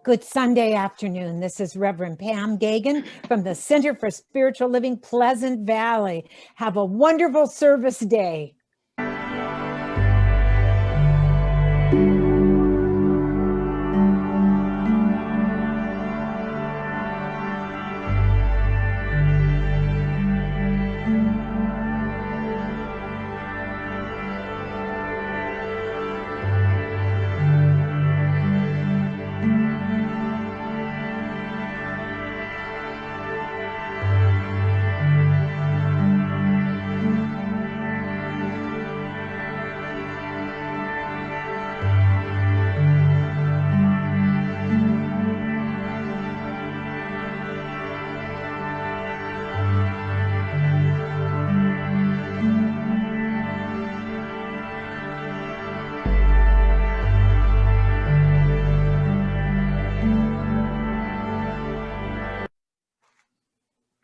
Good Sunday afternoon. This is Reverend Pam Geagan from the Center for Spiritual Living, Pleasant Valley. Have a wonderful service day.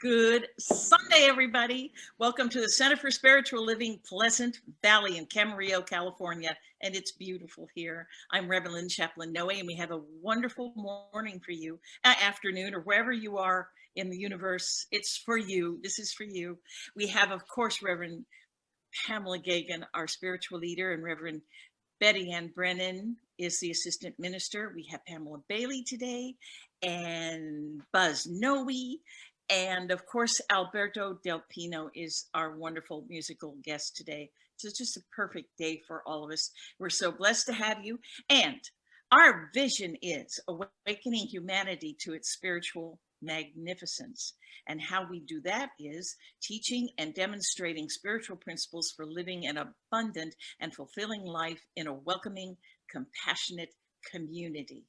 Good Sunday, everybody. Welcome to the Center for Spiritual Living, Pleasant Valley in Camarillo, California. And it's beautiful here. I'm Reverend Chaplain Noe, and we have a wonderful morning for you, afternoon, or wherever you are in the universe. It's for you. This is for you. We have, of course, Reverend Pamella Geagan, our spiritual leader, and Reverend Betty Ann Brennan is the assistant minister. We have Pamela Bailey today, and Buzz Noe. And of course, Alberto Del Pino is our wonderful musical guest today. So it's just a perfect day for all of us. We're so blessed to have you. And our vision is awakening humanity to its spiritual magnificence. And how we do that is teaching and demonstrating spiritual principles for living an abundant and fulfilling life in a welcoming, compassionate community.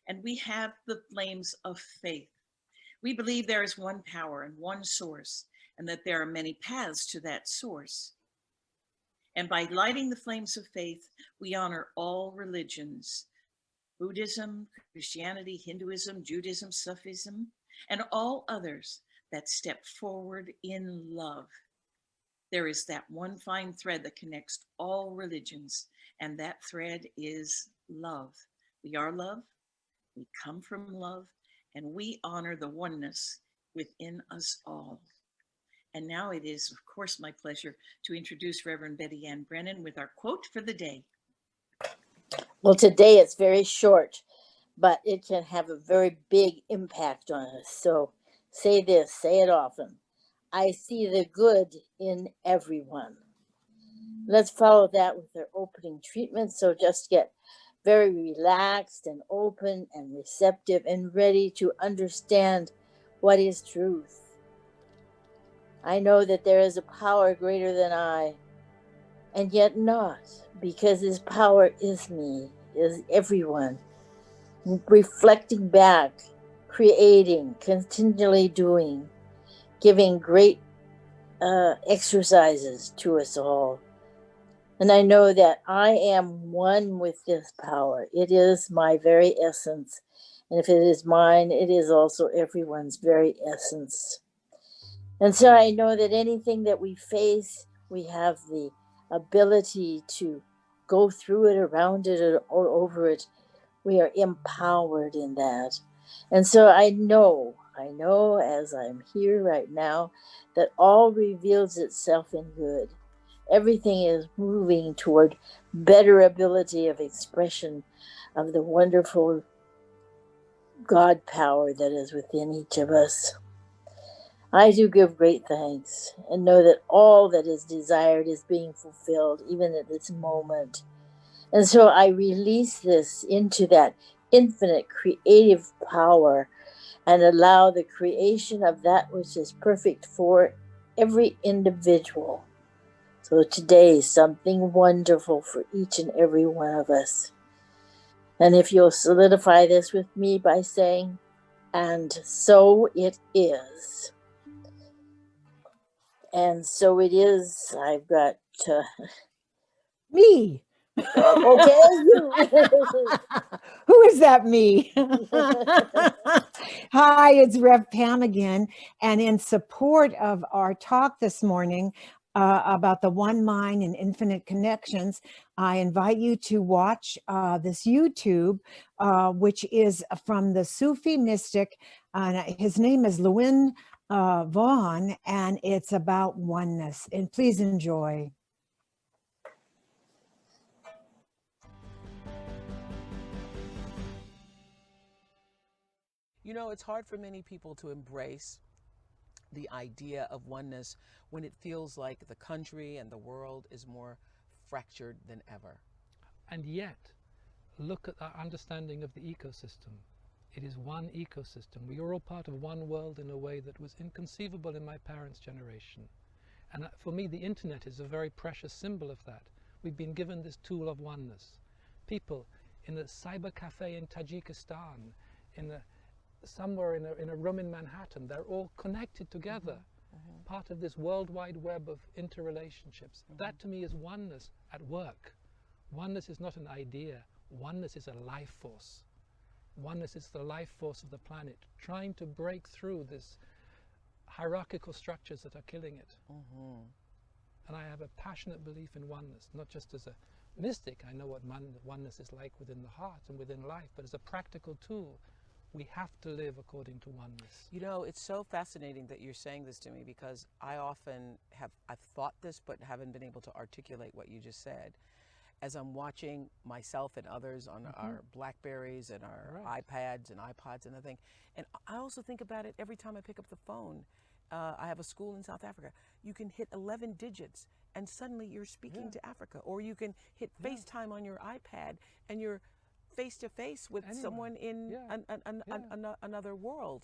And we have the flames of faith. We believe there is one power and one source, and that there are many paths to that source. And by lighting the flames of faith, we honor all religions, Buddhism, Christianity, Hinduism, Judaism, Sufism, and all others that step forward in love. There is that one fine thread that connects all religions, and that thread is love. We are love, we come from love, and we honor the oneness within us all. And now it is, of course, my pleasure to introduce Reverend Betty Ann Brennan with our quote for the day. Well, today it's very short, but it can have a very big impact on us. So say this, say it often. I see the good in everyone. Let's follow that with our opening treatment. So just get very relaxed and open and receptive and ready to understand what is truth. I know that there is a power greater than I, and yet not, because this power is me, is everyone, reflecting back, creating, continually doing, giving great exercises to us all. And I know that I am one with this power. It is my very essence. And if it is mine, it is also everyone's very essence. And so I know that anything that we face, we have the ability to go through it, around it, or over it. We are empowered in that. And so I know as I'm here right now, that all reveals itself in good. Everything is moving toward better ability of expression of the wonderful God power that is within each of us. I do give great thanks and know that all that is desired is being fulfilled, even at this moment. And so I release this into that infinite creative power and allow the creation of that which is perfect for every individual. So today, something wonderful for each and every one of us. And if you'll solidify this with me by saying, and so it is. And so it is. I've got Me. Okay. Who is that me? Hi, it's Rev Pam again. And in support of our talk this morning, about the one mind and infinite connections, I invite you to watch this YouTube, which is from the Sufi mystic. His name is Lewin Vaughn, and it's about oneness. And please enjoy. You know, it's hard for many people to embrace the idea of oneness when it feels like the country and the world is more fractured than ever. And yet, look at our understanding of the ecosystem. It is one ecosystem. We are all part of one world in a way that was inconceivable in my parents' generation. And for me, the internet is a very precious symbol of that. We've been given this tool of oneness. People in a cyber cafe in Tajikistan, somewhere in a room in Manhattan, they're all connected together, part of this worldwide web of interrelationships. That to me is oneness at work. Oneness is not an idea. Oneness is a life force. Oneness is the life force of the planet, trying to break through this hierarchical structures that are killing it. And I have a passionate belief in oneness, not just as a mystic. I know what oneness is like within the heart and within life, but as a practical tool. We have to live according to oneness. You know, it's so fascinating that you're saying this to me, because I often I've thought this but haven't been able to articulate what you just said. As I'm watching myself and others on our Blackberries and our iPads and iPods and everything. And I also think about it every time I pick up the phone. I have a school in South Africa. You can hit 11 digits and suddenly you're speaking to Africa. Or you can hit FaceTime on your iPad and you're face to face with someone in another world.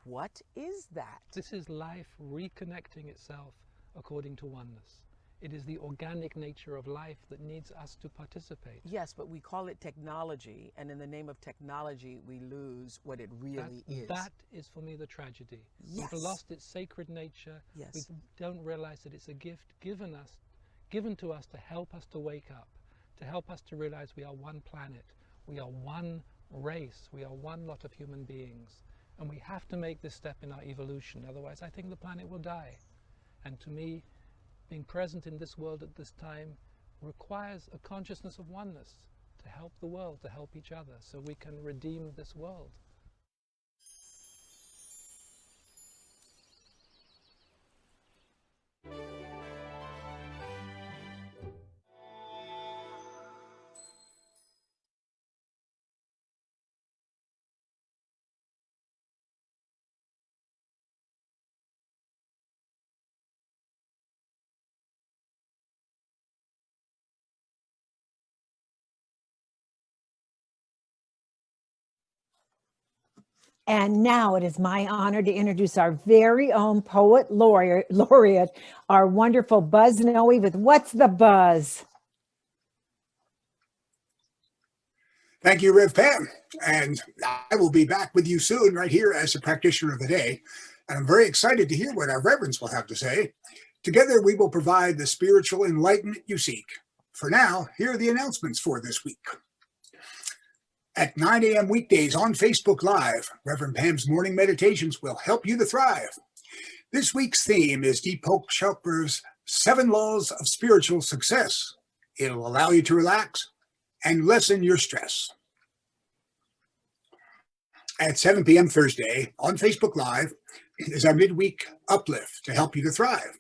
What is that? This is life reconnecting itself according to oneness. It is the organic nature of life that needs us to participate. Yes, but we call it technology, and in the name of technology, we lose what it really is. That is, for me, the tragedy. Yes. We've lost its sacred nature. Yes. We don't realize that it's a gift given to us to help us to wake up, to help us to realize we are one planet, we are one race, we are one lot of human beings. And we have to make this step in our evolution, otherwise I think the planet will die. And to me, being present in this world at this time requires a consciousness of oneness to help the world, to help each other, so we can redeem this world. And now it is my honor to introduce our very own poet laureate, our wonderful Buzz Noe with What's the Buzz? Thank you, Rev Pam. And I will be back with you soon right here as the practitioner of the day. And I'm very excited to hear what our reverends will have to say. Together, we will provide the spiritual enlightenment you seek. For now, here are the announcements for this week. At 9 a.m. weekdays on Facebook Live, Reverend Pam's morning meditations will help you to thrive. This week's theme is Deepak Chopra's 7 Laws of Spiritual Success. It'll allow you to relax and lessen your stress. At 7 p.m. Thursday on Facebook Live is our midweek uplift to help you to thrive.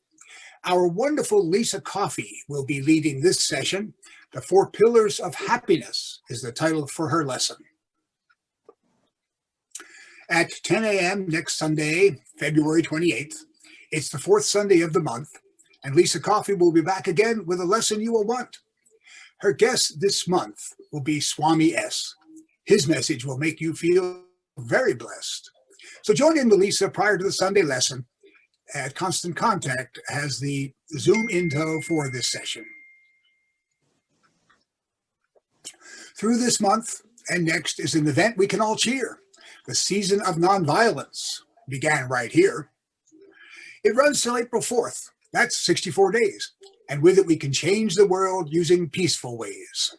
Our wonderful Lisa Coffey will be leading this session. The 4 Pillars of Happiness is the title for her lesson. At 10 a.m. next Sunday, February 28th, it's the 4th Sunday of the month, and Lisa Coffey will be back again with a lesson you will want. Her guest this month will be Swami S. His message will make you feel very blessed. So join in with Lisa prior to the Sunday lesson. At Constant Contact has the Zoom info for this session. Through this month and next is an event we can all cheer. The Season of Nonviolence began right here. It runs till April 4th. That's 64 days. And with it, we can change the world using peaceful ways.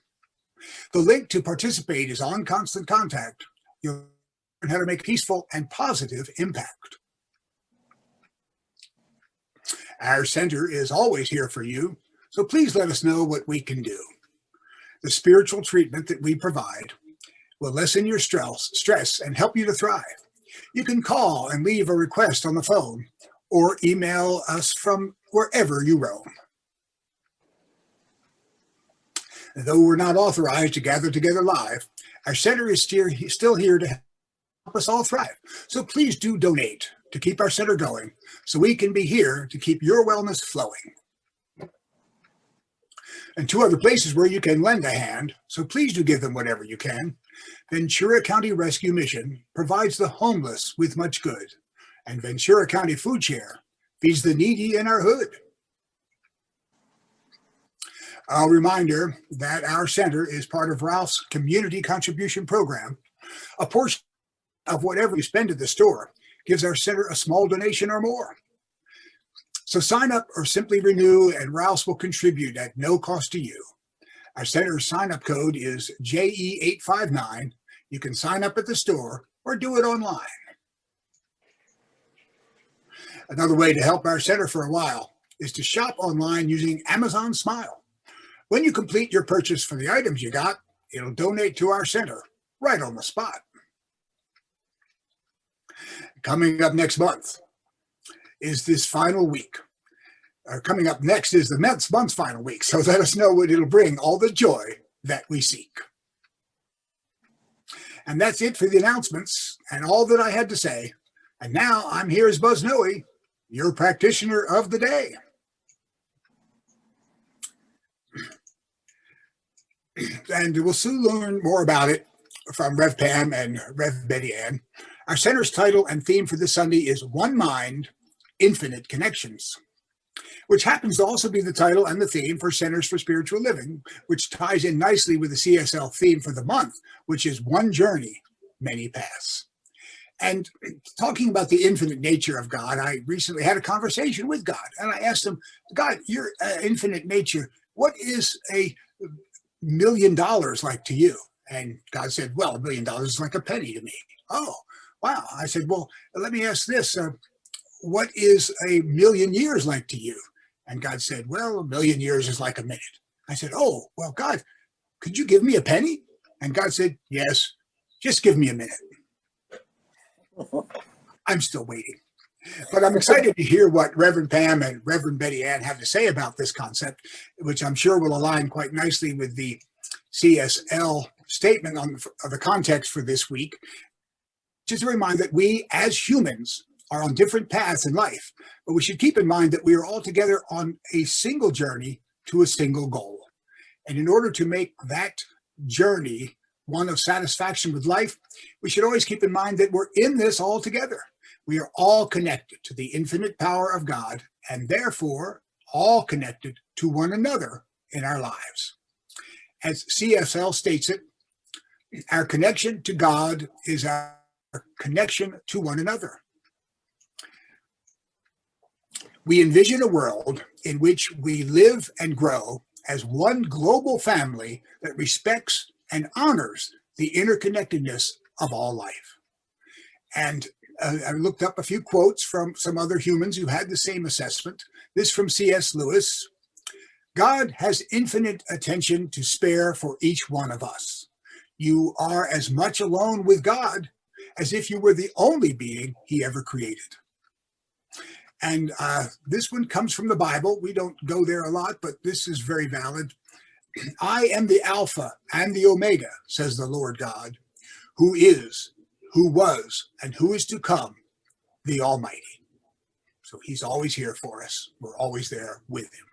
The link to participate is on Constant Contact. You'll learn how to make peaceful and positive impact. Our center is always here for you, so please let us know what we can do. The spiritual treatment that we provide will lessen your stress and help you to thrive. You can call and leave a request on the phone or email us from wherever you roam. Though we're not authorized to gather together live, our center is still here to help us all thrive. So please do donate to keep our center going so we can be here to keep your wellness flowing. And 2 other places where you can lend a hand, so please do give them whatever you can. Ventura County Rescue Mission provides the homeless with much good, and Ventura County Food Share feeds the needy in our hood. A reminder that our center is part of Ralph's Community Contribution Program. A portion of whatever you spend at the store gives our center a small donation or more. So sign up or simply renew, and Ralph's will contribute at no cost to you. Our center sign-up code is JE859. You can sign up at the store or do it online. Another way to help our center for a while is to shop online using Amazon Smile. When you complete your purchase for the items you got, it'll donate to our center right on the spot. Coming up next month is this final week. Coming up next is the month's final week, so let us know what it'll bring, all the joy that we seek. And that's it for the announcements and all that I had to say. And now I'm here as Buzz Noe, your practitioner of the day. And we'll soon learn more about it from Rev Pam and Rev Betty Ann. Our center's title and theme for this Sunday is One Mind, Infinite Connections, which happens to also be the title and the theme for Centers for Spiritual Living, which ties in nicely with the CSL theme for the month, which is One Journey, Many Paths. And talking about the infinite nature of God, I recently had a conversation with God, and I asked him, God, your infinite nature, what is $1 million like to you? And God said, well, $1 million is like a penny to me. Oh, wow. I said, well, let me ask this. What is 1,000,000 years like to you? And God said, well, 1,000,000 years is like a minute. I said, oh, well, God, could you give me a penny? And God said, yes, just give me a minute. I'm still waiting. But I'm excited to hear what Reverend Pam and Reverend Betty Ann have to say about this concept, which I'm sure will align quite nicely with the CSL statement on the context for this week. Just a reminder that we as humans are on different paths in life, but we should keep in mind that we are all together on a single journey to a single goal. And in order to make that journey one of satisfaction with life, we should always keep in mind that we're in this all together. We are all connected to the infinite power of God, and therefore all connected to one another in our lives. As CSL states it, our connection to God is our connection to one another. We envision a world in which we live and grow as one global family that respects and honors the interconnectedness of all life. And I looked up a few quotes from some other humans who had the same assessment. This from C.S. Lewis. God has infinite attention to spare for each one of us. You are as much alone with God as if you were the only being he ever created. And this one comes from the Bible. We don't go there a lot, but this is very valid. I am the Alpha and the Omega, says the Lord God, who is, who was, and who is to come, the Almighty. So he's always here for us. We're always there with him.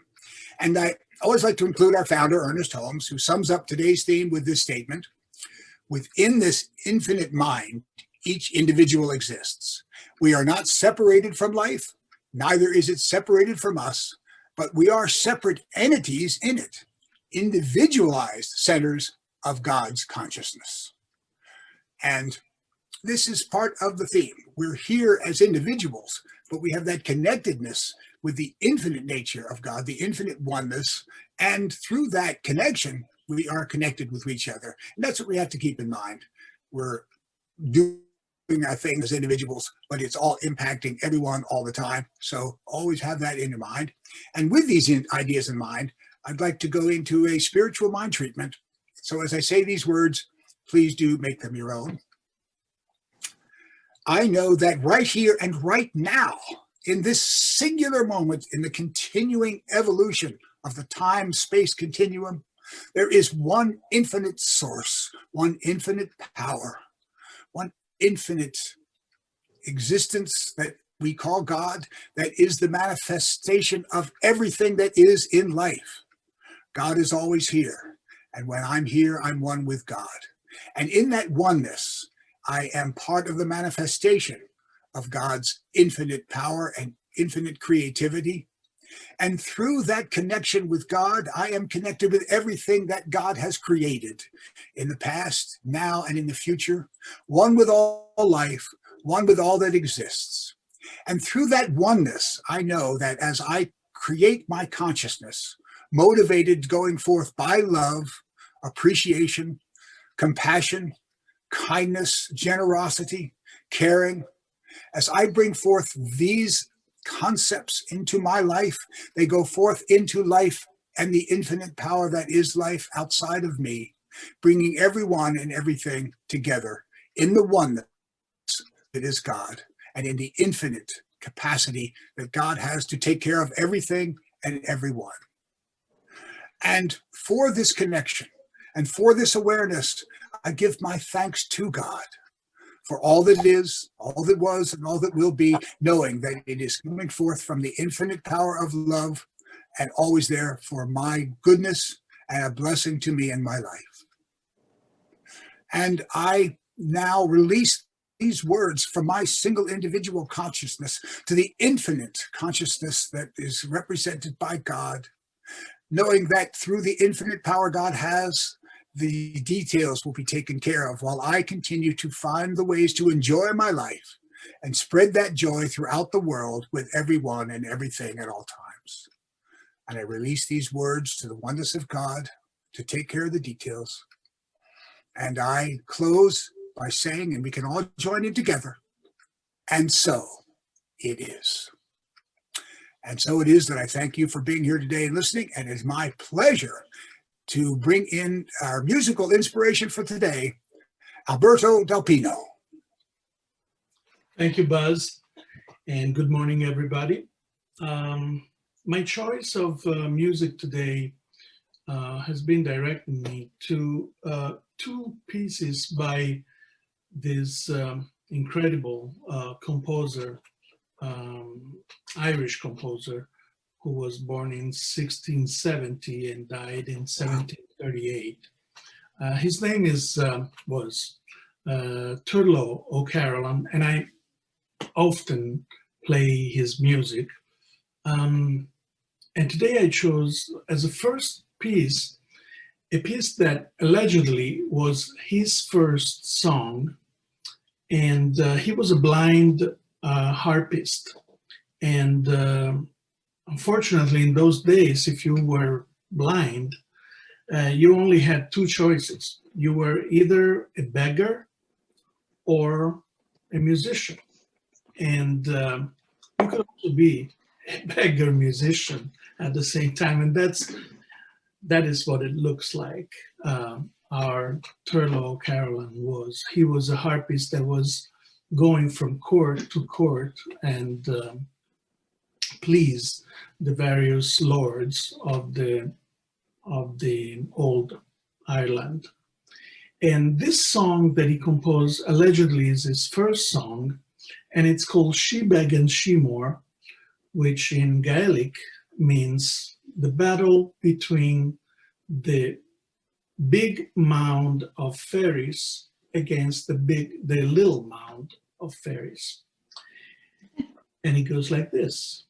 And I always like to include our founder, Ernest Holmes, who sums up today's theme with this statement: within this infinite mind, each individual exists. We are not separated from life, neither is it separated from us, but we are separate entities in it, individualized centers of God's consciousness. And this is part of the theme. We're here as individuals, but we have that connectedness with the infinite nature of God, the infinite oneness. And through that connection, we are connected with each other. And that's what we have to keep in mind. We're doing our thing as individuals, but it's all impacting everyone all the time. So always have that in your mind. And with these ideas in mind, I'd like to go into a spiritual mind treatment. So as I say these words, please do make them your own. I know that right here and right now, in this singular moment in the continuing evolution of the time-space continuum, there is one infinite source, one infinite power, one infinite existence that we call God, that is the manifestation of everything that is in life. God is always here. And when I'm here, I'm one with God. And in that oneness, I am part of the manifestation of God's infinite power and infinite creativity. And through that connection with God, I am connected with everything that God has created in the past, now, and in the future, one with all life, one with all that exists. And through that oneness, I know that as I create my consciousness, motivated going forth by love, appreciation, compassion, kindness, generosity, caring, as I bring forth these concepts into my life, they go forth into life and the infinite power that is life outside of me, bringing everyone and everything together in the oneness that is God and in the infinite capacity that God has to take care of everything and everyone. And for this connection and for this awareness, I give my thanks to God for all that is, all that was, and all that will be, knowing that it is coming forth from the infinite power of love and always there for my goodness and a blessing to me in my life. And I now release these words from my single individual consciousness to the infinite consciousness that is represented by God, knowing that through the infinite power God has, the details will be taken care of while I continue to find the ways to enjoy my life and spread that joy throughout the world with everyone and everything at all times. And I release these words to the oneness of God to take care of the details. And I close by saying, and we can all join in together, and so it is. And so it is that I thank you for being here today and listening. And it's my pleasure to bring in our musical inspiration for today, Alberto Del Pino. Thank you, Buzz, and good morning, everybody. My choice of music today has been directing me to two pieces by this incredible composer, Irish composer, who was born in 1670 and died in 1738. His name was Turlough O'Carolan, and I often play his music. And today I chose as a first piece, a piece that allegedly was his first song. And he was a blind harpist. And unfortunately, in those days, if you were blind, you only had two choices. You were either a beggar or a musician. And you could also be a beggar musician at the same time. And that is what it looks like. Our Turlough Carolan was. He was a harpist that was going from court to court and please the various lords of the old Ireland. And this song that he composed allegedly is his first song, and it's called Geagan Shimor, which in Gaelic means the battle between the big mound of fairies against the little mound of fairies. And it goes like this.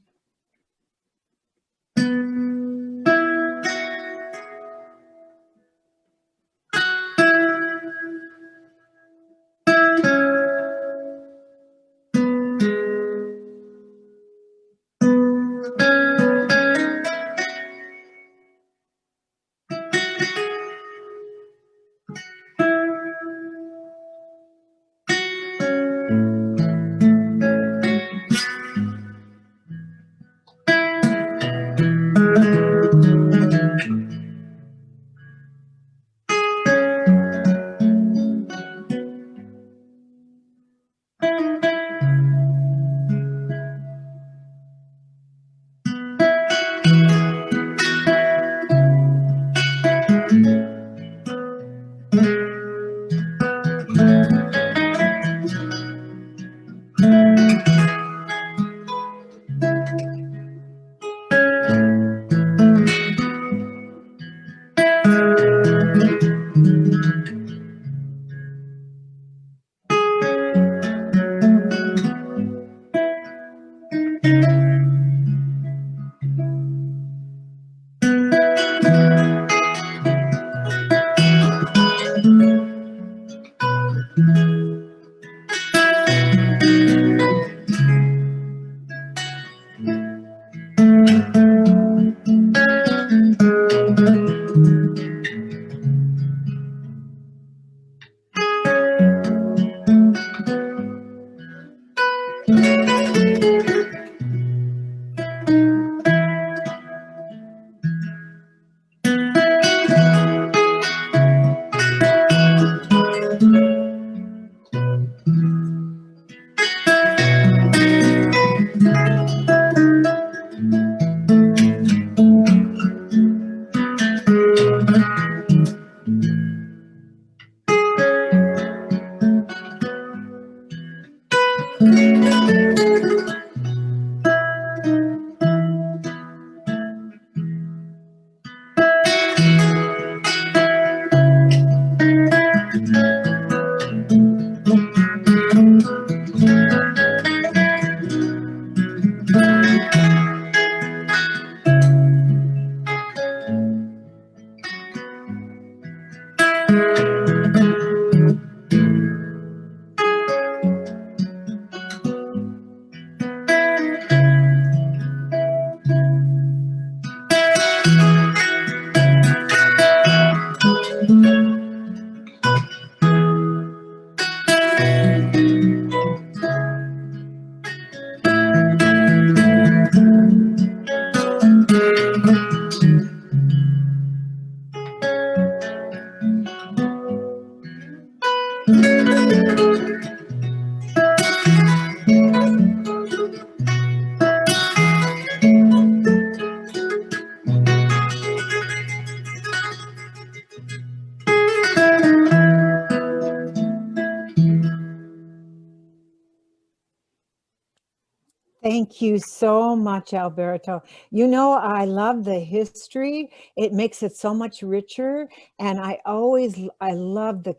Thank you so much, Alberto. You know, I love the history. It makes it so much richer. And I love the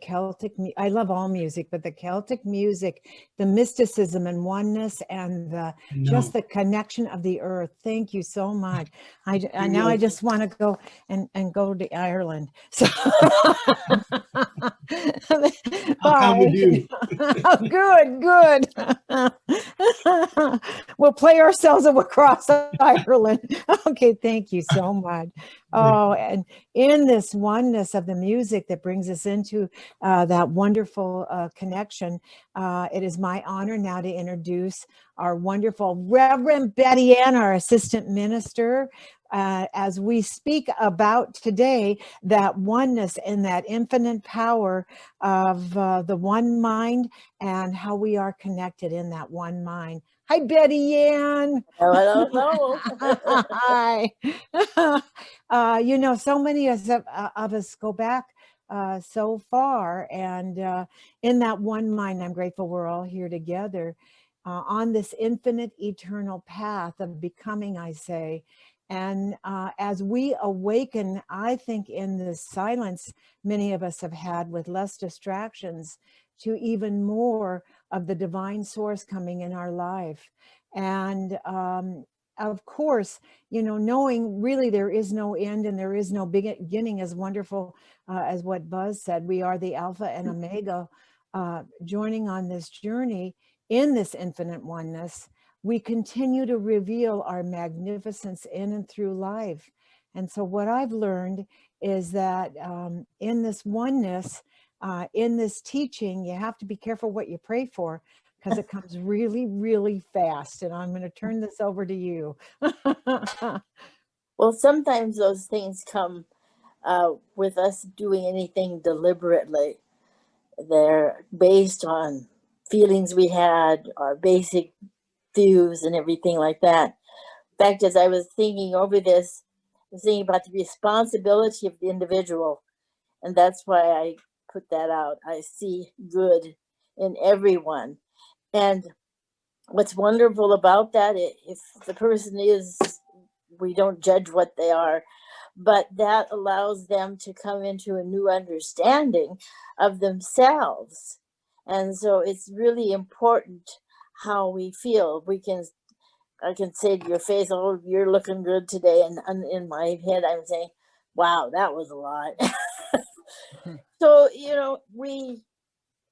I love all music, but the Celtic music, the mysticism and oneness and just the connection of the earth. Thank you so much. Now I just want to go and go to Ireland. So I'll come with you. Good. We'll play ourselves across Ireland. Okay, thank you so much. Oh, and in this oneness of the music that brings us into that wonderful connection, it is my honor now to introduce our wonderful Reverend Betty Ann, our assistant minister, as we speak about today that oneness and that infinite power of the one mind and how we are connected in that one mind. Hi, Betty Ann. Hello. Hi. You know, so many of us go back so far, and in that one mind, I'm grateful we're all here together on this infinite, eternal path of becoming, I say. And as we awaken, I think in this silence many of us have had with less distractions to even more of the divine source coming in our life. And of course, you know, knowing really there is no end and there is no beginning, as wonderful as what Buzz said. We are the Alpha and Omega joining on this journey in this infinite oneness. We continue to reveal our magnificence in and through life. And so what I've learned is that in this oneness, in this teaching, you have to be careful what you pray for, because it comes really, really fast. And I'm going to turn this over to you. Well, sometimes those things come with us doing anything deliberately. They're based on feelings we had, our basic views and everything like that. In fact, as I was thinking over this, I was thinking about the responsibility of the individual. And that's why I put that out. I see good in everyone. And what's wonderful about that, if the person is, we don't judge what they are, but that allows them to come into a new understanding of themselves. And so it's really important how we feel. I can say to your face, oh, you're looking good today. And in my head, I'm saying, wow, that was a lot. So, you know,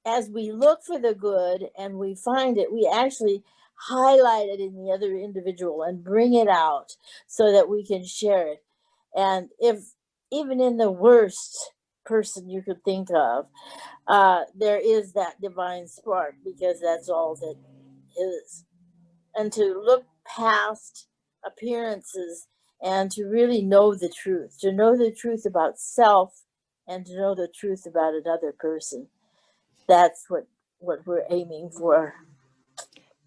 as we look for the good and we find it, we actually highlight it in the other individual and bring it out so that we can share it. And if even in the worst person you could think of, there is that divine spark, because that's all that is. And to look past appearances and to really know the truth about self and to know the truth about another person. That's what we're aiming for.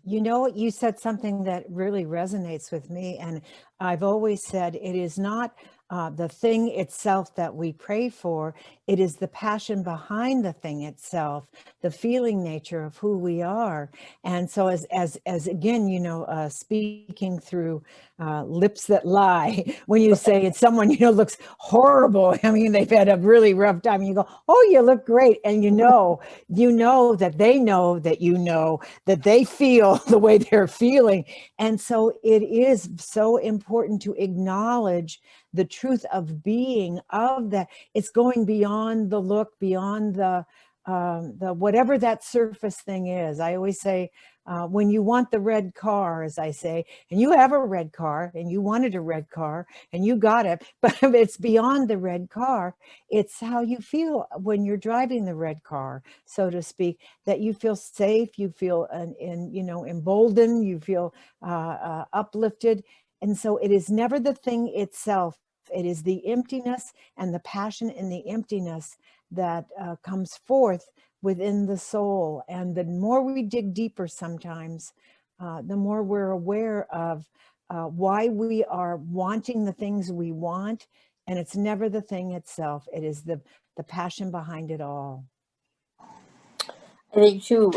You know, you said something that really resonates with me. And I've always said it is not the thing itself that we pray for. It is the passion behind the thing itself, the feeling nature of who we are. And so as again, you know, speaking through lips that lie, when you say it's someone, you know, looks horrible. I mean, they've had a really rough time and you go, oh, you look great. And you know that they know that you know that they feel the way they're feeling. And so it is so important to acknowledge the truth of being of that. It's going beyond the look, beyond the whatever that surface thing is. I always say, when you want the red car, as I say, and you have a red car and you wanted a red car and you got it, but it's beyond the red car. It's how you feel when you're driving the red car, so to speak, that you feel safe, you feel emboldened, you feel uplifted. And so it is never the thing itself. It is the emptiness and the passion in the emptiness that comes forth within the soul. And the more we dig deeper sometimes, the more we're aware of why we are wanting the things we want. And it's never the thing itself. It is the passion behind it all. I think too,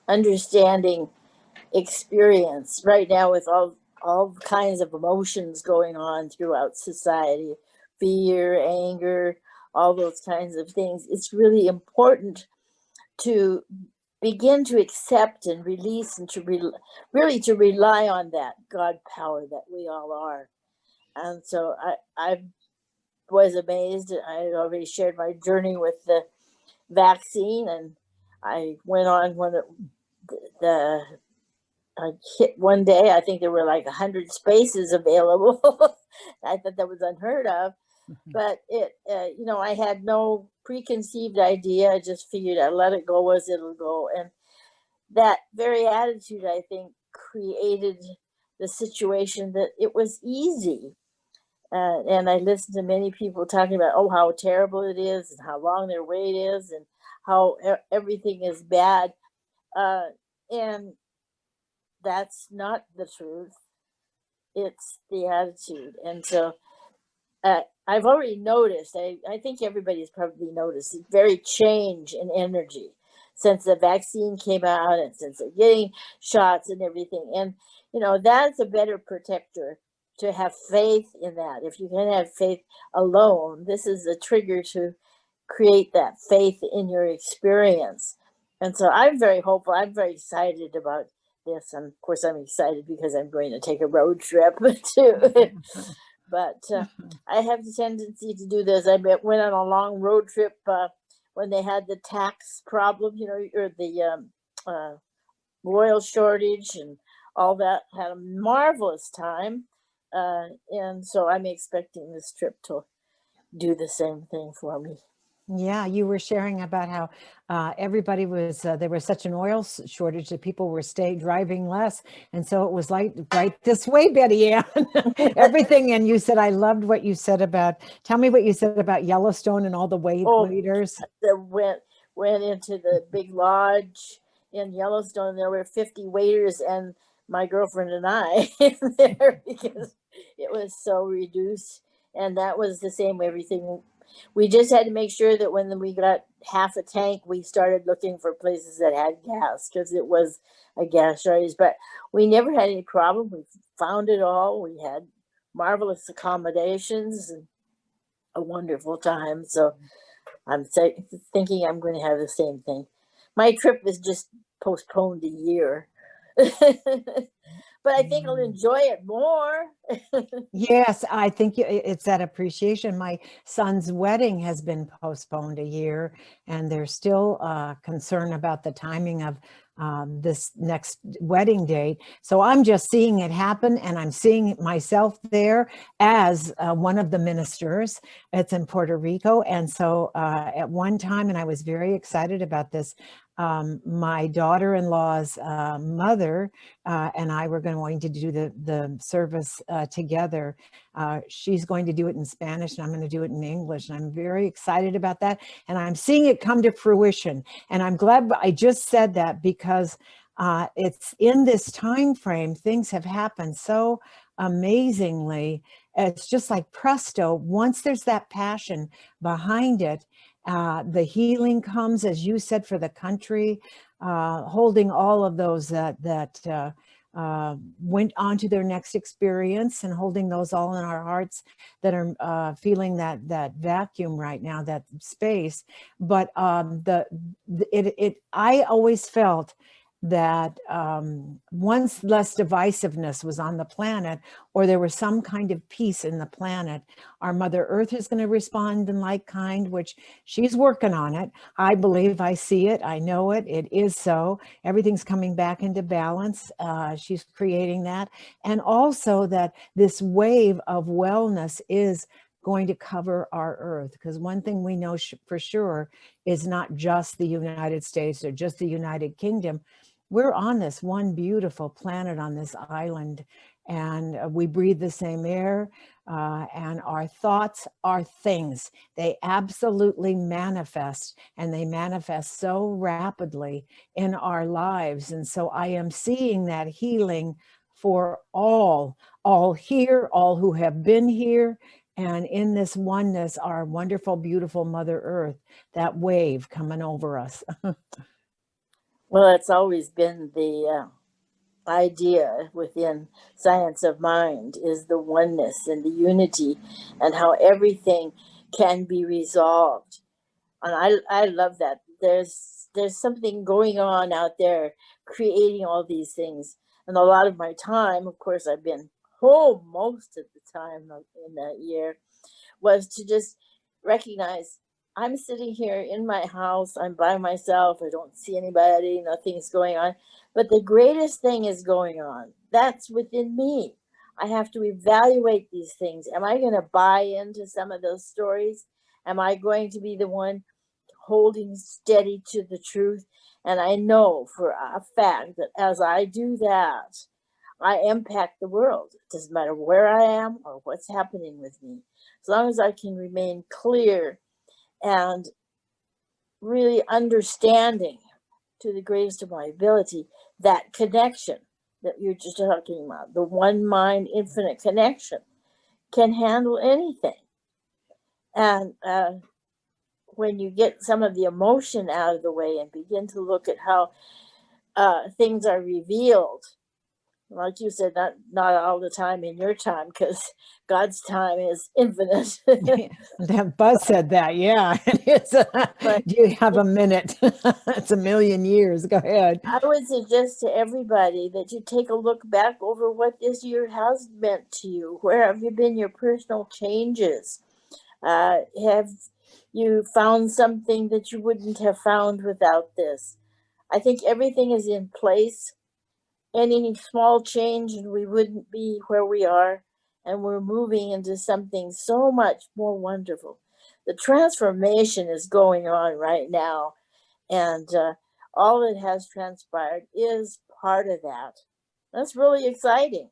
understanding experience right now with all kinds of emotions going on throughout society, fear, anger, all those kinds of things. It's really important to begin to accept and release and to really to rely on that God power that we all are. And so I was amazed. I had already shared my journey with the vaccine, and I went on when I hit one day. I think there were like 100 spaces available. I thought that was unheard of, but it, I had no preconceived idea. I just figured I'd let it go as it'll go. And that very attitude, I think, created the situation that it was easy. And I listened to many people talking about, how terrible it is and how long their wait is and how everything is bad. And that's not the truth. It's the attitude. And so I've already noticed, I think everybody's probably noticed, a very change in energy since the vaccine came out and since they're getting shots and everything. And, that's a better protector, to have faith in that. If you can have faith alone, this is a trigger to create that faith in your experience. And so I'm very hopeful. I'm very excited about this. And of course, I'm excited because I'm going to take a road trip too. But I have the tendency to do this. I went on a long road trip when they had the tax problem, or the oil shortage and all that. Had a marvelous time. And so I'm expecting this trip to do the same thing for me. Yeah, you were sharing about how everybody was, there was such an oil shortage that people were driving less. And so it was like right this way, Betty Ann, everything. And you said, I loved what you said tell me what you said about Yellowstone and all the waiters. Went into the big lodge in Yellowstone. There were 50 waiters and my girlfriend and I there because it was so reduced. And that was the same everything. We just had to make sure that when we got half a tank, we started looking for places that had gas because it was a gas shortage. But we never had any problem. We found it all. We had marvelous accommodations and a wonderful time. So I'm thinking I'm going to have the same thing. My trip is just postponed a year. But I think I'll enjoy it more. Yes, I think it's that appreciation. My son's wedding has been postponed a year, and there's still concern about the timing of this next wedding date. So I'm just seeing it happen, and I'm seeing myself there as one of the ministers. It's in Puerto Rico. And so at one time, and I was very excited about this, my daughter-in-law's mother and I were going to do the service together. She's going to do it in Spanish and I'm going to do it in English. And I'm very excited about that. And I'm seeing it come to fruition. And I'm glad I just said that because it's in this time frame, things have happened so amazingly. It's just like presto, once there's that passion behind it, the healing comes, as you said, for the country, holding all of those that went on to their next experience and holding those all in our hearts that are feeling that vacuum right now, that space. But I always felt that once less divisiveness was on the planet, or there was some kind of peace in the planet, our Mother Earth is going to respond in like kind, which she's working on it. I believe, I see it, I know it, it is so. Everything's coming back into balance. She's creating that. And also that this wave of wellness is going to cover our earth, because one thing we know for sure is not just the United States or just the United Kingdom. We're on this one beautiful planet on this island, and we breathe the same air, and our thoughts are things. They absolutely manifest, and they manifest so rapidly in our lives. And so I am seeing that healing for all here, all who have been here, and in this oneness, our wonderful, beautiful Mother Earth, that wave coming over us. Well, it's always been the idea within science of mind, is the oneness and the unity, and how everything can be resolved. And I love that. There's something going on out there creating all these things. And a lot of my time, of course, I've been home most of the time in that year, was to just recognize I'm sitting here in my house, I'm by myself, I don't see anybody, nothing's going on. But the greatest thing is going on. That's within me. I have to evaluate these things. Am I going to buy into some of those stories? Am I going to be the one holding steady to the truth? And I know for a fact that as I do that, I impact the world. It doesn't matter where I am or what's happening with me. As long as I can remain clear and really understanding to the greatest of my ability that connection that you're just talking about, the one mind infinite connection, can handle anything. And when you get some of the emotion out of the way and begin to look at how things are revealed, like you said, not all the time in your time, because God's time is infinite. That Buzz said that, yeah. It's But do you have a minute? It's a million years. Go ahead. I would suggest to everybody that you take a look back over what this year has meant to you. Where have you been your personal changes? Have you found something that you wouldn't have found without this? I think everything is in place. Any small change and we wouldn't be where we are, and we're moving into something so much more wonderful. The transformation is going on right now, and all that has transpired is part of that. That's really exciting.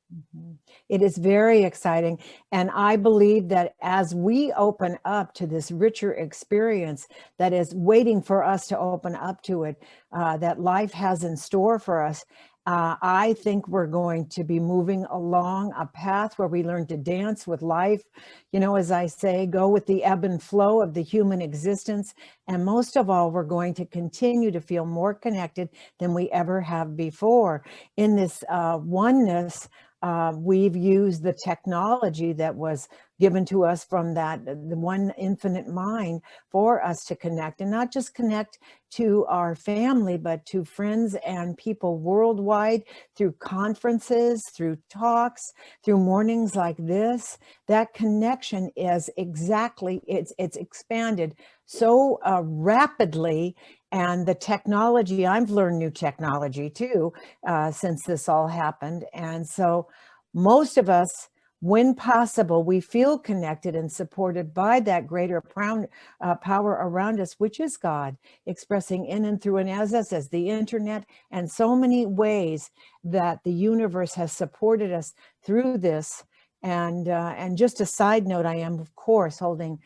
It is very exciting. And I believe that as we open up to this richer experience that is waiting for us to open up to it, that life has in store for us, I think we're going to be moving along a path where we learn to dance with life. You know, as I say, go with the ebb and flow of the human existence. And most of all, we're going to continue to feel more connected than we ever have before. In this oneness, we've used the technology that was given to us from the one infinite mind for us to connect, and not just connect to our family, but to friends and people worldwide through conferences, through talks, through mornings like this. That connection is it's expanded so rapidly. And the technology, I've learned new technology too, since this all happened. And so most of us, when possible, we feel connected and supported by that greater power around us, which is God, expressing in and through and as us, as the internet, and so many ways that the universe has supported us through this. And just a side note, I am, of course, holding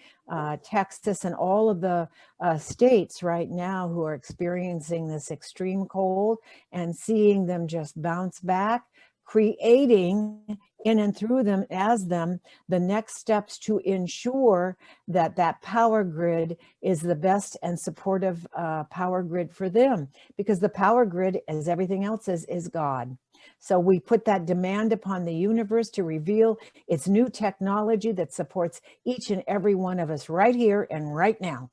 Texas and all of the states right now who are experiencing this extreme cold, and seeing them just bounce back, creating in and through them as them the next steps to ensure that that power grid is the best and supportive power grid for them, because the power grid, as everything else is God. So we put that demand upon the universe to reveal its new technology that supports each and every one of us right here and right now.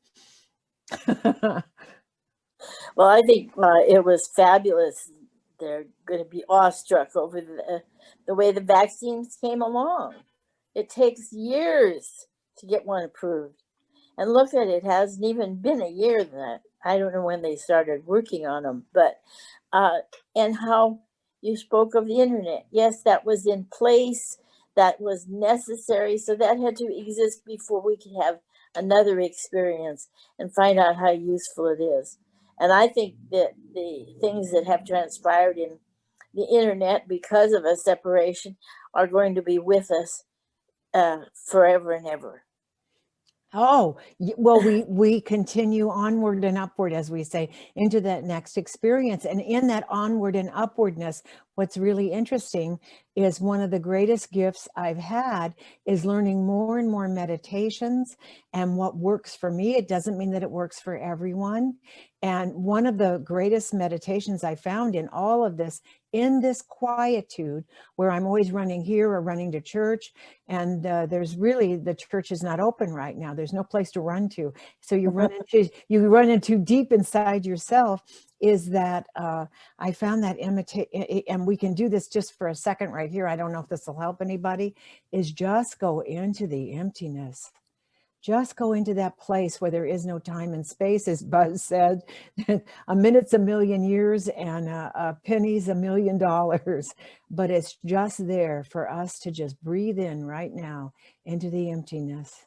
Well, I think it was fabulous. They're going to be awestruck over the way the vaccines came along. It takes years to get one approved. And look at it, hasn't even been a year that I don't know when they started working on them, but and how you spoke of the internet. Yes, that was in place, that was necessary. So that had to exist before we could have another experience and find out how useful it is. And I think that the things that have transpired in the internet because of a separation are going to be with us forever and ever. Oh, well, we continue onward and upward, as we say, into that next experience. And in that onward and upwardness, what's really interesting is one of the greatest gifts I've had is learning more and more meditations and what works for me. It doesn't mean that it works for everyone. And one of the greatest meditations I found in all of this, in this quietude, where I'm always running here or running to church, and there's really, the church is not open right now. There's no place to run to. So you run into deep inside yourself, is that I found that and we can do this just for a second right here. I don't know if this will help anybody, is just go into the emptiness. Just go into that place where there is no time and space, as Buzz said. A minute's a million years and a penny's $1 million. But it's just there for us to just breathe in right now into the emptiness.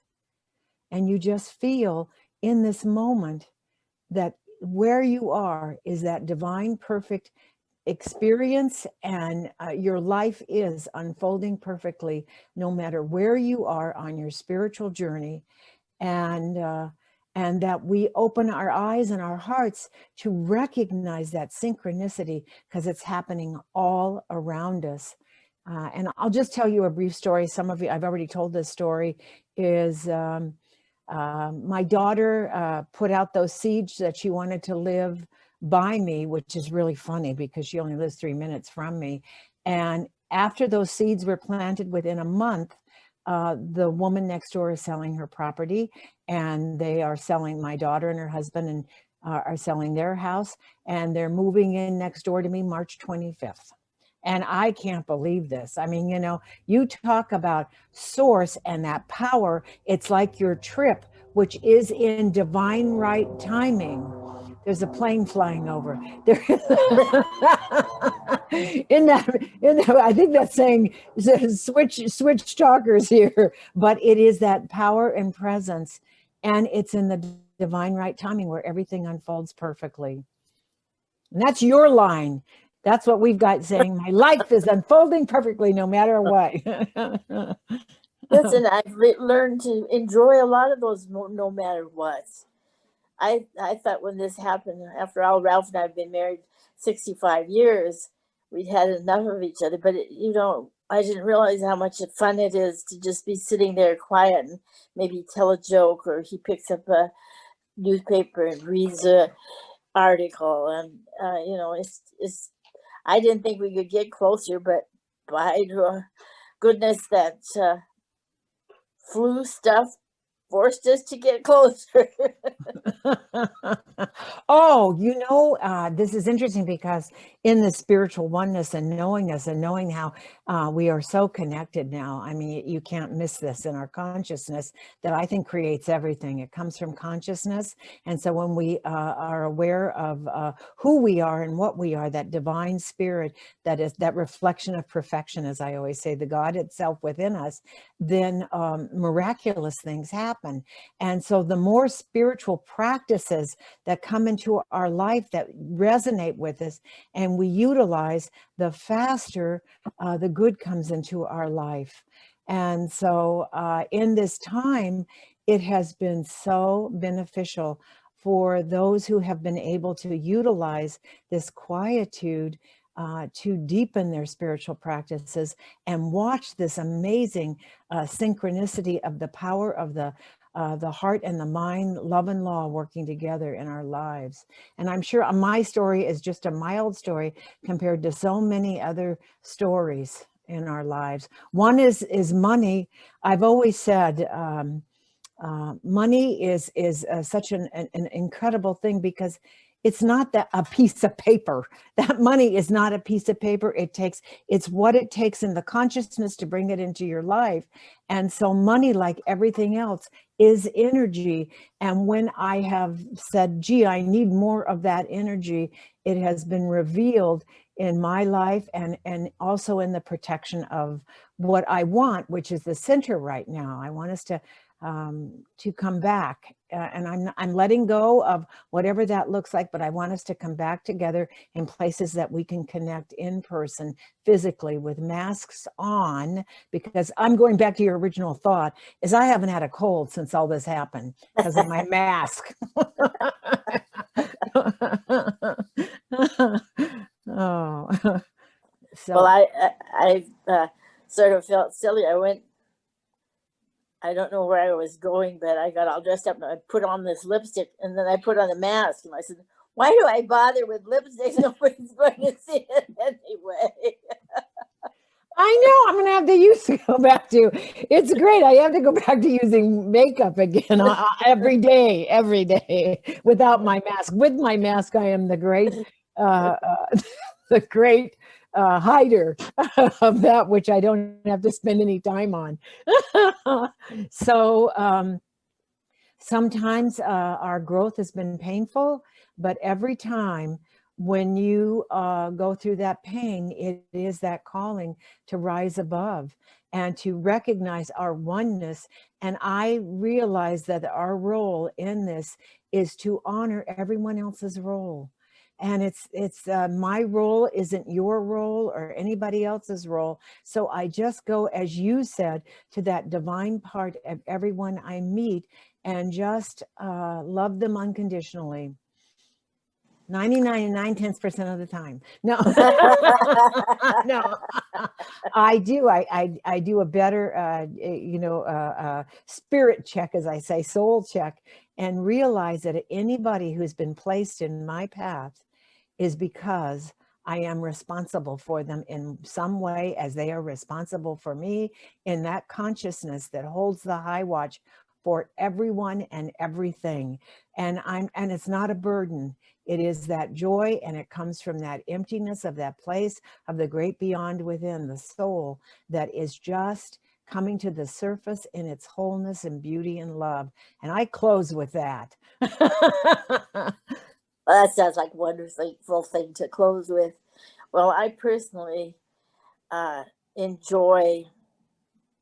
And you just feel in this moment that where you are is that divine, perfect experience, and your life is unfolding perfectly, no matter where you are on your spiritual journey. And that we open our eyes and our hearts to recognize that synchronicity, because it's happening all around us. And I'll just tell you a brief story. Some of you, I've already told this story, is my daughter put out those seeds that she wanted to live by me, which is really funny because she only lives 3 minutes from me. And after those seeds were planted, within a month, the woman next door is selling her property, and they are selling, my daughter and her husband and are selling their house, and they're moving in next door to me March 25th. And I can't believe this. I mean, you know, you talk about source and that power. It's like your trip, which is in divine right timing. There's a plane flying over. There in that, I think that's saying switch talkers here, but it is that power and presence, and it's in the divine right timing where everything unfolds perfectly. And that's your line. That's what we've got saying. My life is unfolding perfectly, no matter what. Listen, I've learned to enjoy a lot of those no matter what. I thought when this happened, after all, Ralph and I have been married 65 years, we'd had enough of each other. But, I didn't realize how much fun it is to just be sitting there quiet and maybe tell a joke, or he picks up a newspaper and reads an article. And, it's I didn't think we could get closer, but by goodness, that flu stuff forced us to get closer. Oh, this is interesting, because in the spiritual oneness and knowingness and knowing how we are so connected now, I mean, you can't miss this in our consciousness that I think creates everything. It comes from consciousness. And so when we are aware of who we are and what we are, that divine spirit, that is that reflection of perfection, as I always say, the God itself within us, then miraculous things happen. And so the more spiritual practices that come into our life that resonate with us and we utilize, the faster the good comes into our life. And so in this time, it has been so beneficial for those who have been able to utilize this quietude to deepen their spiritual practices and watch this amazing synchronicity of the power of the heart and the mind, love and law working together in our lives. And I'm sure my story is just a mild story compared to so many other stories in our lives. One is money. I've always said money is such an incredible thing, because it's not that a piece of paper. That money is not a piece of paper. It's what it takes in the consciousness to bring it into your life. And so money, like everything else, is energy. And when I have said, gee, I need more of that energy, it has been revealed in my life and also in the protection of what I want, which is the center right now. I want us to come back, and I'm letting go of whatever that looks like, but I want us to come back together in places that we can connect in person, physically, with masks on, because I'm going back to your original thought, is I haven't had a cold since all this happened because of my mask. Oh, so. Well, I sort of felt silly. I don't know where I was going, but I got all dressed up and I put on this lipstick and then I put on a mask. And I said, why do I bother with lipstick? Nobody's going to see it anyway. I know, I'm going to have to go back to, it's great. I have to go back to using makeup again every day without my mask. With my mask, I am the great, hider of that which I don't have to spend any time on. So sometimes our growth has been painful, but every time when you go through that pain, it is that calling to rise above and to recognize our oneness. And I realize that our role in this is to honor everyone else's role. And it's my role isn't your role or anybody else's role. So I just go, as you said, to that divine part of everyone I meet and just love them unconditionally. 99 9/10% of the time. No, no, I do. I do a better, spirit check, as I say, soul check, and realize that anybody who's been placed in my path is because I am responsible for them in some way, as they are responsible for me, in that consciousness that holds the high watch for everyone and everything. And it's not a burden. It is that joy, and it comes from that emptiness of that place of the great beyond within, the soul that is just coming to the surface in its wholeness and beauty and love. And I close with that. Well, that sounds like a wonderful thing to close with. Well, I personally enjoy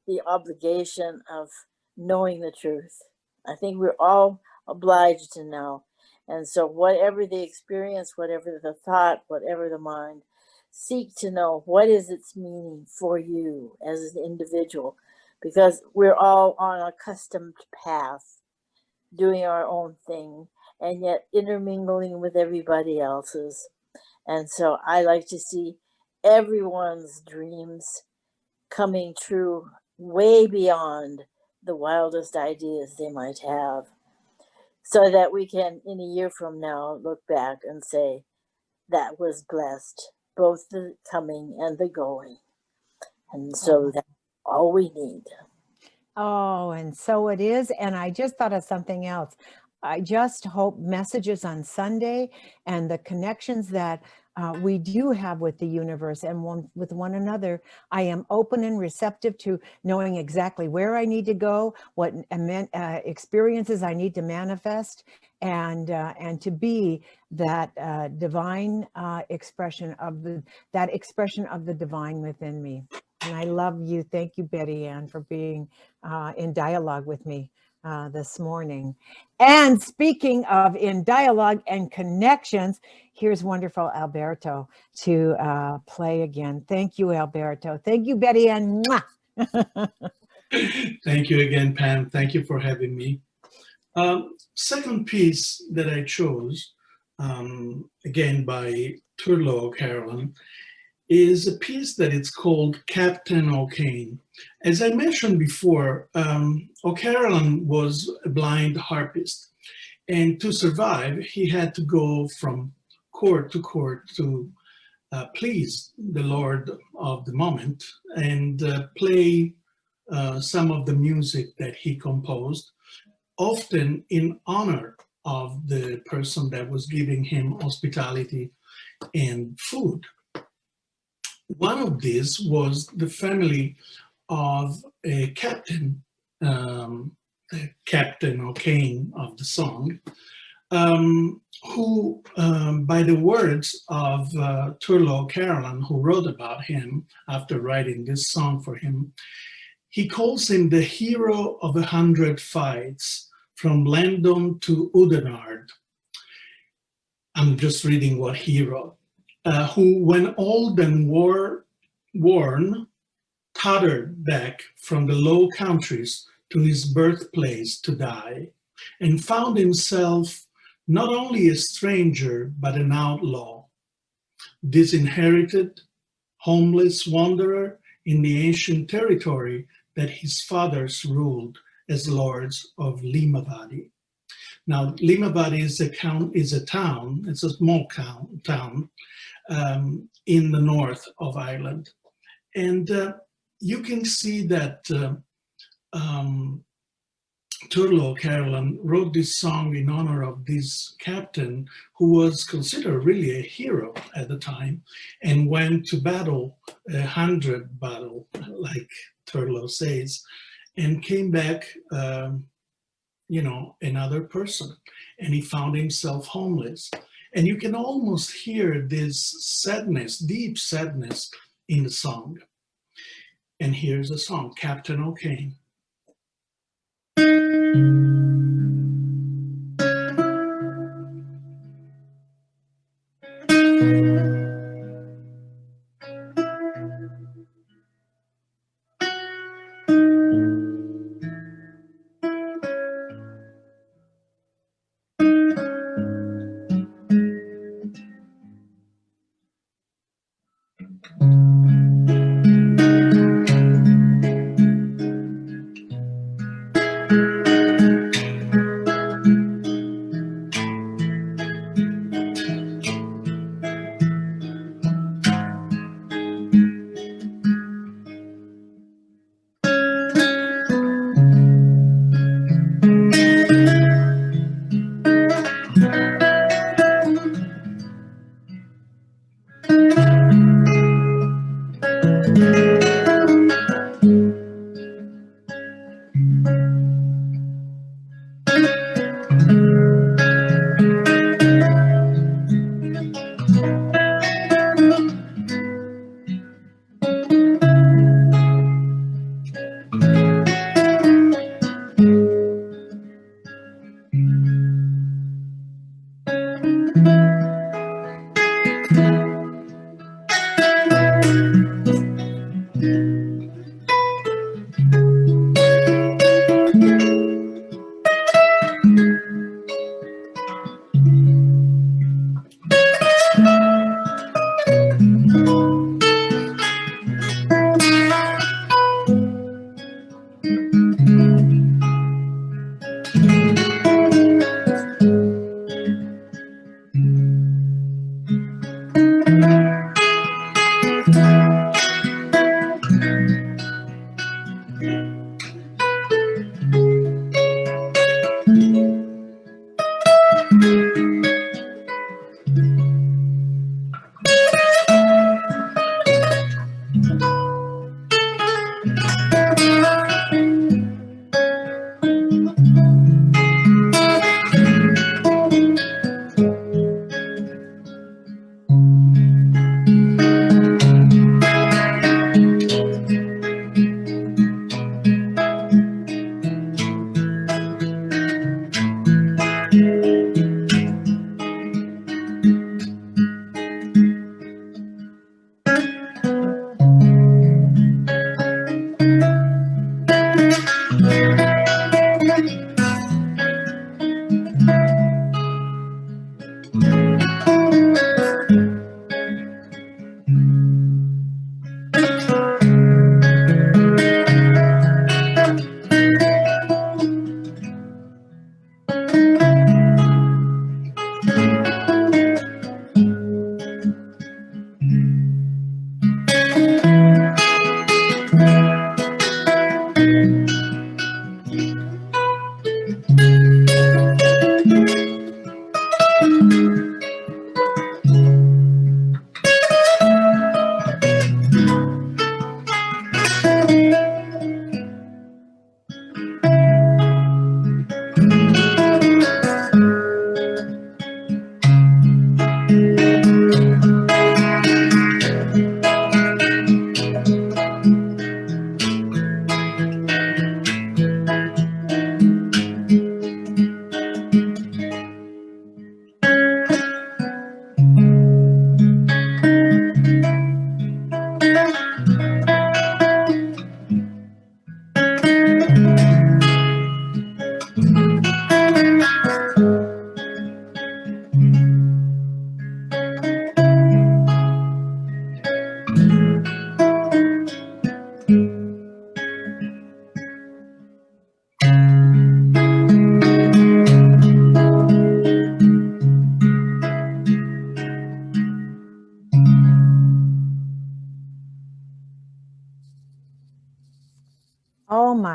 the obligation of knowing the truth. I think we're all obliged to know. And so whatever the experience, whatever the thought, whatever the mind, seek to know what is its meaning for you as an individual, because we're all on a accustomed path, doing our own thing, and yet intermingling with everybody else's. And so I like to see everyone's dreams coming true way beyond the wildest ideas they might have, so that we can, in a year from now, look back and say, that was blessed, both the coming and the going. And so that's all we need. Oh, and so it is. And I just thought of something else. I just hope messages on Sunday and the connections that we do have with the universe and with one another. I am open and receptive to knowing exactly where I need to go, what experiences I need to manifest, and to be that divine expression of the divine within me. And I love you. Thank you, Betty Ann, for being in dialogue with me this morning. And speaking of in dialogue and connections, here's wonderful Alberto to play again. Thank you, Alberto. Thank you, Betty Ann. Thank you again, Pam. Thank you for having me. Second piece that I chose, again by Turlo O'Carolan, is a piece that it's called Captain O'Kane. As I mentioned before, O'Carolan was a blind harpist, and to survive, he had to go from court to court to please the Lord of the moment and play some of the music that he composed, often in honor of the person that was giving him hospitality and food. One of these was the family of a captain, the captain or king of the song, who, by the words of Turlough Carolan, who wrote about him after writing this song for him, he calls him the hero of 100 fights, from Landon to Oudenarde. I'm just reading what he wrote. Who, when old and worn, tottered back from the Low Countries to his birthplace to die, and found himself not only a stranger, but an outlaw, disinherited, homeless wanderer in the ancient territory that his fathers ruled as lords of Limavady. Now, Limavady is a town, it's a small town in the north of Ireland. And you can see that Turlough Carolan wrote this song in honor of this captain who was considered really a hero at the time and went to battle, 100 battle, like Turlough says, and came back, another person, and he found himself homeless. And you can almost hear this sadness, deep sadness in the song. And here's the song, Captain O'Kane.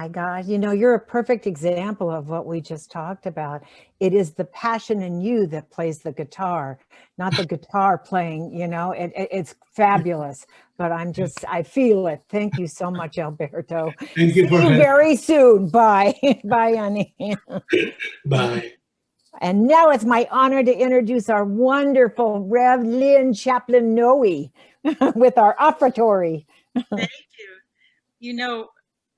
my God. You know, you're a perfect example of what we just talked about. It is the passion in you that plays the guitar, not the guitar playing, you know, it's fabulous. But I feel it. Thank you so much, Alberto. Thank you See for you having very soon. Bye. Bye, honey. Bye. And now it's my honor to introduce our wonderful Rev. Lynn Chaplain Noe with our offertory. Thank you. You know,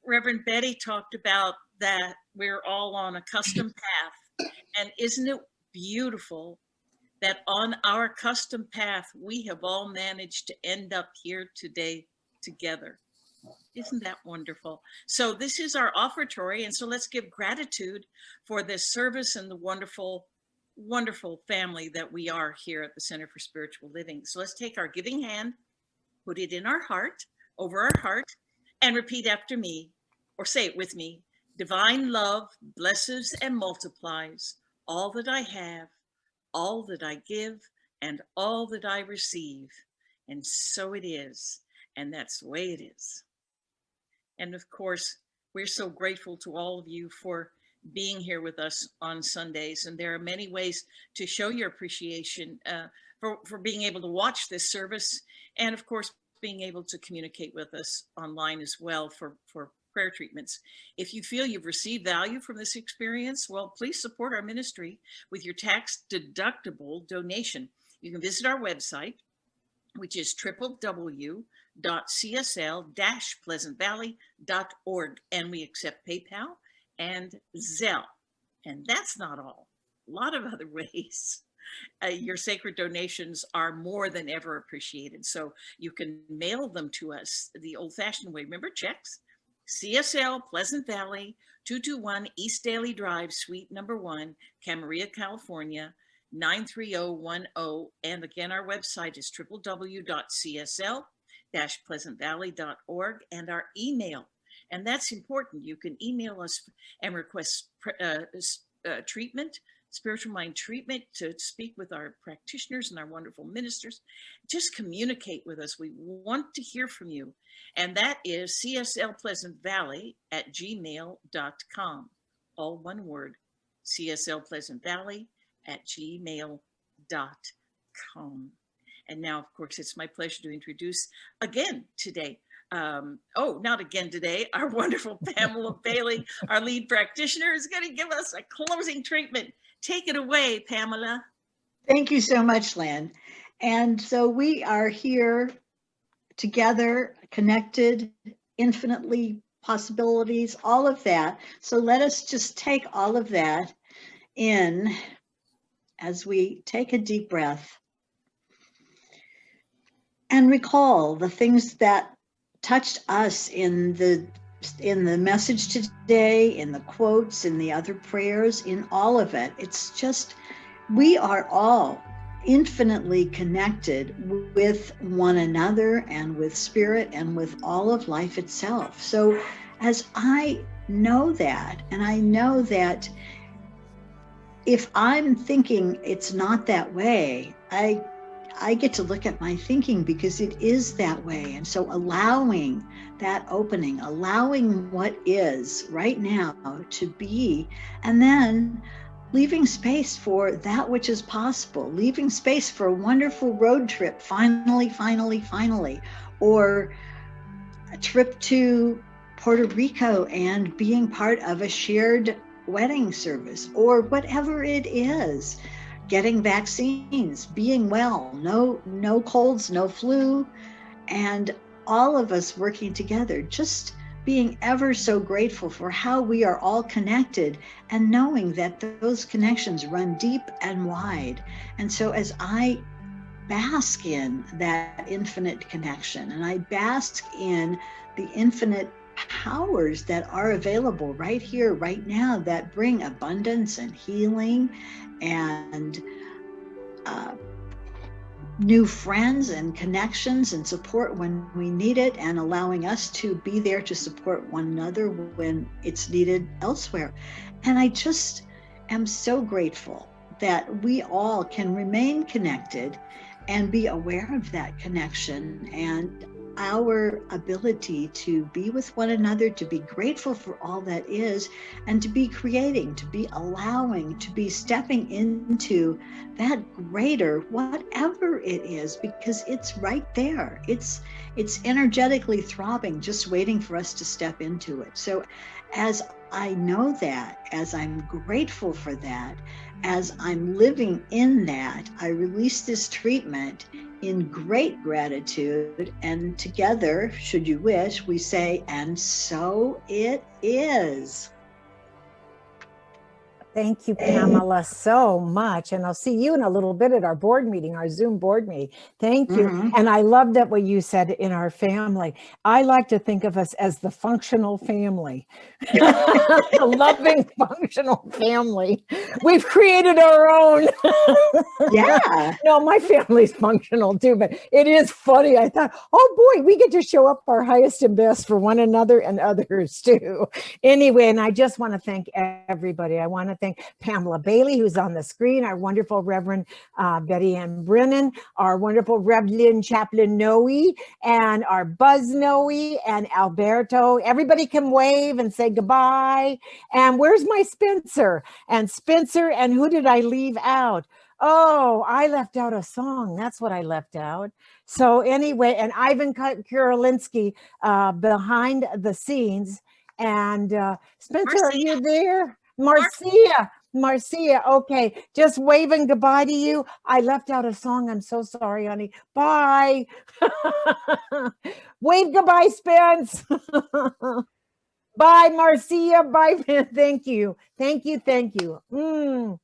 Reverend Betty talked about that we're all on a custom path. And isn't it beautiful that on our custom path, we have all managed to end up here today together? Isn't that wonderful? So this is our offertory. And so let's give gratitude for this service and the wonderful, wonderful family that we are here at the Center for Spiritual Living. So let's take our giving hand, put it in our heart, over our heart, and repeat after me, or say it with me. Divine love blesses and multiplies all that I have, all that I give, and all that I receive. And so it is. And that's the way it is. And of course, we're so grateful to all of you for being here with us on Sundays. And there are many ways to show your appreciation for being able to watch this service. And of course, being able to communicate with us online as well for prayer treatments. If you feel you've received value from this experience, well, please support our ministry with your tax-deductible donation. You can visit our website, which is www.csl-pleasantvalley.org, and we accept PayPal and Zelle. And that's not all. A lot of other ways. Your sacred donations are more than ever appreciated. So you can mail them to us the old-fashioned way. Remember, checks? CSL Pleasant Valley, 221 East Daly Drive, Suite number 1, Camarillo, California, 93010. And again, our website is www.csl-pleasantvalley.org, and our email. And that's important. You can email us and request treatment, spiritual mind treatment, to speak with our practitioners and our wonderful ministers. Just communicate with us. We want to hear from you. And that is cslpleasantvalley@gmail.com. All one word, cslpleasantvalley@gmail.com. And now, of course, it's my pleasure to introduce again today, not again today, our wonderful Pamella Bailey, our lead practitioner, is going to give us a closing treatment. Take it away, Pamella. Thank you so much, Lynn. And so we are here together, connected, infinitely possibilities, all of that. So let us just take all of that in as we take a deep breath and recall the things that touched us in the message today, in the quotes, in the other prayers, in all of it. It's just, we are all infinitely connected with one another and with spirit and with all of life itself. So as I know that, and I know that if I'm thinking it's not that way, I get to look at my thinking because it is that way. And so allowing that opening, allowing what is right now to be, and then leaving space for that which is possible, leaving space for a wonderful road trip, finally, or a trip to Puerto Rico and being part of a shared wedding service, or whatever it is. Getting vaccines, being well, no colds, no flu, and all of us working together, just being ever so grateful for how we are all connected and knowing that those connections run deep and wide. And so as I bask in that infinite connection and I bask in the infinite powers that are available right here, right now, that bring abundance and healing and new friends and connections and support when we need it, and allowing us to be there to support one another when it's needed elsewhere. And I just am so grateful that we all can remain connected and be aware of that connection and our ability to be with one another, to be grateful for all that is, and to be creating, to be allowing, to be stepping into that greater, whatever it is, because it's right there. It's energetically throbbing, just waiting for us to step into it. So as I know that, as I'm grateful for that, as I'm living in that, I release this treatment in great gratitude, and together, should you wish, we say, and so it is. Thank you, Pamela, so much. And I'll see you in a little bit at our board meeting, our Zoom board meeting. Thank you. And I love that what you said in our family. I like to think of us as the functional family, a loving, functional family. We've created our own. Yeah. No, my family's functional too, but it is funny. I thought, oh boy, we get to show up our highest and best for one another and others too. Anyway, and I just want to thank everybody. I want to thank Pamela Bailey, who's on the screen, our wonderful Reverend Betty Ann Brennan, our wonderful Reverend Chaplain Noe, and our Buzz Noe and Alberto. Everybody can wave and say goodbye. And where's my Spencer? And Spencer, and who did I leave out? Oh, I left out a song. That's what I left out. So anyway, and Ivan Kurilinski behind the scenes. And Spencer, Marcia. are you there? Marcia, okay. Just waving goodbye to you. I left out a song. I'm so sorry, honey. Bye. Wave goodbye, Spence. Bye, Marcia. Bye. Thank you. Thank you. Thank you.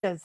Yes.